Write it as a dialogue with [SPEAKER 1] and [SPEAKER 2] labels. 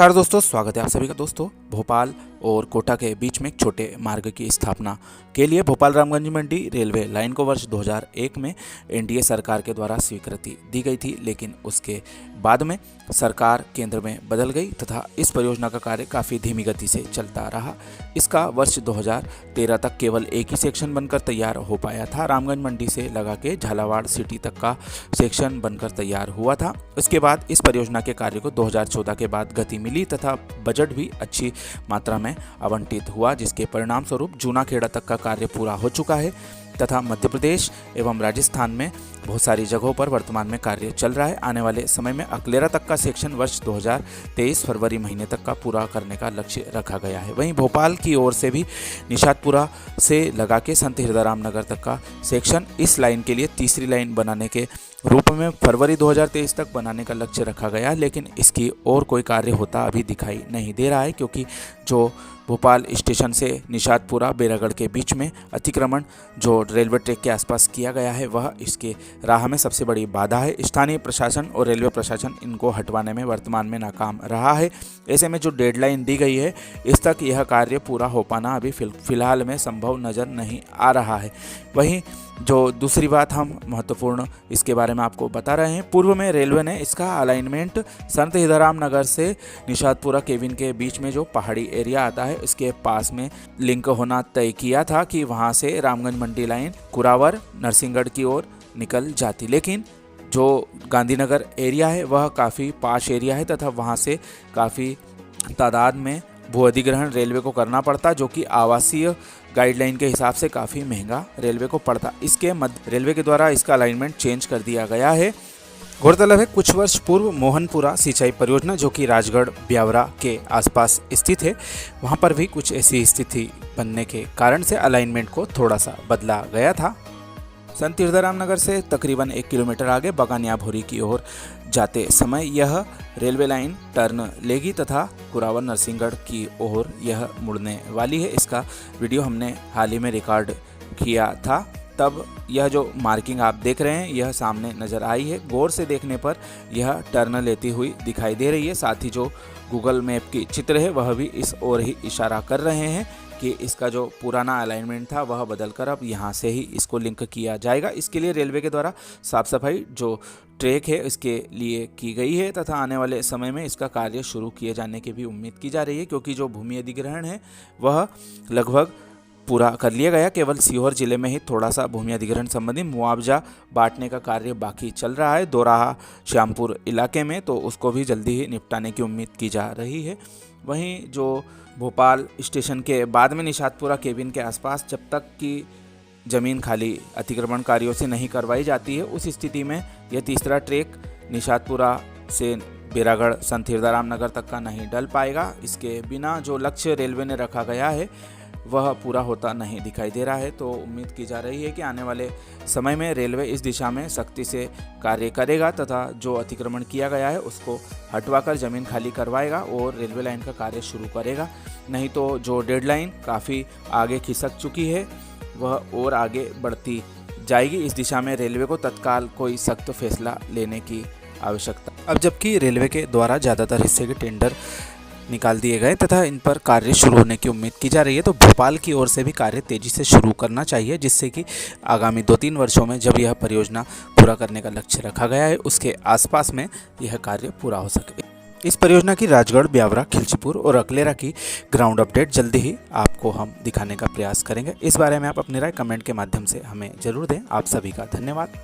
[SPEAKER 1] नमस्कार दोस्तों, स्वागत है आप सभी का। दोस्तों, भोपाल और कोटा के बीच में एक छोटे मार्ग की स्थापना के लिए भोपाल रामगंज मंडी रेलवे लाइन को वर्ष 2001 में एनडीए सरकार के द्वारा स्वीकृति दी गई थी, लेकिन उसके बाद में सरकार केंद्र में बदल गई तथा इस परियोजना का कार्य काफ़ी धीमी गति से चलता रहा। इसका वर्ष 2013 तक केवल एक ही सेक्शन बनकर तैयार हो पाया था। रामगंज मंडी से लगा के झालावाड़ सिटी तक का सेक्शन बनकर तैयार हुआ था। उसके बाद इस परियोजना के कार्य को 2014 के बाद गति मिली तथा बजट भी अच्छी मात्रा में आवंटित हुआ, जिसके परिणाम स्वरूप जूनाखेड़ा तक का कार्य पूरा हो चुका है तथा मध्य प्रदेश एवं राजस्थान में बहुत सारी जगहों पर वर्तमान में कार्य चल रहा है। आने वाले समय में अकलेरा तक का सेक्शन वर्ष 2023 फरवरी महीने तक का पूरा करने का लक्ष्य रखा गया है। वहीं भोपाल की ओर से भी निशातपुरा से लगा के संत हृदयराम नगर तक का सेक्शन इस लाइन के लिए तीसरी लाइन बनाने के रूप में फरवरी 2023 तक बनाने का लक्ष्य रखा गया है, लेकिन इसकी और कोई कार्य होता अभी दिखाई नहीं दे रहा है, क्योंकि जो भोपाल स्टेशन से निशातपुरा बेरागढ़ के बीच में अतिक्रमण जो रेलवे ट्रैक के आसपास किया गया है वह इसके राह में सबसे बड़ी बाधा है। स्थानीय प्रशासन और रेलवे प्रशासन इनको हटवाने में वर्तमान में नाकाम रहा है। ऐसे में जो डेडलाइन दी गई है इस तक यह कार्य पूरा हो पाना अभी फिलहाल में संभव नज़र नहीं आ रहा है। वहीं जो दूसरी बात हम महत्वपूर्ण इसके बारे में आपको बता रहे हैं, पूर्व में रेलवे ने इसका अलाइनमेंट संत हृदयराम नगर से निशातपुरा केबिन के बीच में जो पहाड़ी एरिया आता है इसके पास में लिंक होना तय किया था कि वहां से रामगंज मंडी लाइन कुरावर नरसिंहगढ़ की ओर निकल जाती, लेकिन जो गांधीनगर एरिया है वह काफ़ी पाश एरिया है तथा वहां से काफ़ी तादाद में भू अधिग्रहण रेलवे को करना पड़ता, जो कि आवासीय गाइडलाइन के हिसाब से काफ़ी महंगा रेलवे को पड़ता। इसके मध्य रेलवे के द्वारा इसका अलाइनमेंट चेंज कर दिया गया है। गौरतलब है कुछ वर्ष पूर्व मोहनपुरा सिंचाई परियोजना जो कि राजगढ़ ब्यावरा के आसपास स्थित है, वहां पर भी कुछ ऐसी स्थिति बनने के कारण से अलाइनमेंट को थोड़ा सा बदला गया था। संत हृदयराम नगर से तकरीबन 1 किलोमीटर आगे बगानिया भोरी की ओर जाते समय यह रेलवे लाइन टर्न लेगी तथा कुरावर नरसिंहगढ़ की ओर यह मुड़ने वाली है। इसका वीडियो हमने हाल ही में रिकॉर्ड किया था, तब यह जो मार्किंग आप देख रहे हैं यह सामने नज़र आई है। गौर से देखने पर यह टर्न लेती हुई दिखाई दे रही है। साथ ही जो गूगल मैप की चित्र है वह भी इस ओर ही इशारा कर रहे हैं कि इसका जो पुराना अलाइनमेंट था वह बदलकर अब यहाँ से ही इसको लिंक किया जाएगा। इसके लिए रेलवे के द्वारा साफ सफाई जो ट्रैक है इसके लिए की गई है तथा आने वाले समय में इसका कार्य शुरू किए जाने की भी उम्मीद की जा रही है, क्योंकि जो भूमि अधिग्रहण है वह लगभग पूरा कर लिया गया। केवल सीहोर जिले में ही थोड़ा सा भूमि अधिग्रहण संबंधी मुआवजा बांटने का कार्य बाकी चल रहा है दोराहा श्यामपुर इलाके में, तो उसको भी जल्दी ही निपटाने की उम्मीद की जा रही है। वहीं जो भोपाल स्टेशन के बाद में निशातपुरा केबिन के आसपास जब तक की ज़मीन खाली अतिक्रमणकारियों से नहीं करवाई जाती है, उस स्थिति में यह तीसरा ट्रैक निशातपुरा से बेरागढ़ संत हृदयराम नगर तक का नहीं डल पाएगा। इसके बिना जो लक्ष्य रेलवे ने रखा गया है वह पूरा होता नहीं दिखाई दे रहा है। तो उम्मीद की जा रही है कि आने वाले समय में रेलवे इस दिशा में सख्ती से कार्य करेगा तथा जो अतिक्रमण किया गया है उसको हटवाकर ज़मीन खाली करवाएगा और रेलवे लाइन का कार्य शुरू करेगा। नहीं तो जो डेडलाइन काफ़ी आगे खिसक चुकी है वह और आगे बढ़ती जाएगी। इस दिशा में रेलवे को तत्काल कोई सख्त फैसला लेने की आवश्यकता। अब जबकि रेलवे के द्वारा ज़्यादातर हिस्से के टेंडर निकाल दिए गए तथा इन पर कार्य शुरू होने की उम्मीद की जा रही है, तो भोपाल की ओर से भी कार्य तेजी से शुरू करना चाहिए, जिससे कि आगामी 2-3 वर्षों में जब यह परियोजना पूरा करने का लक्ष्य रखा गया है उसके आसपास में यह कार्य पूरा हो सके। इस परियोजना की राजगढ़, ब्यावरा, खिलचीपुर और अकलेरा की ग्राउंड अपडेट जल्दी ही आपको हम दिखाने का प्रयास करेंगे। इस बारे में आप अपनी राय कमेंट के माध्यम से हमें जरूर दें। आप सभी का धन्यवाद।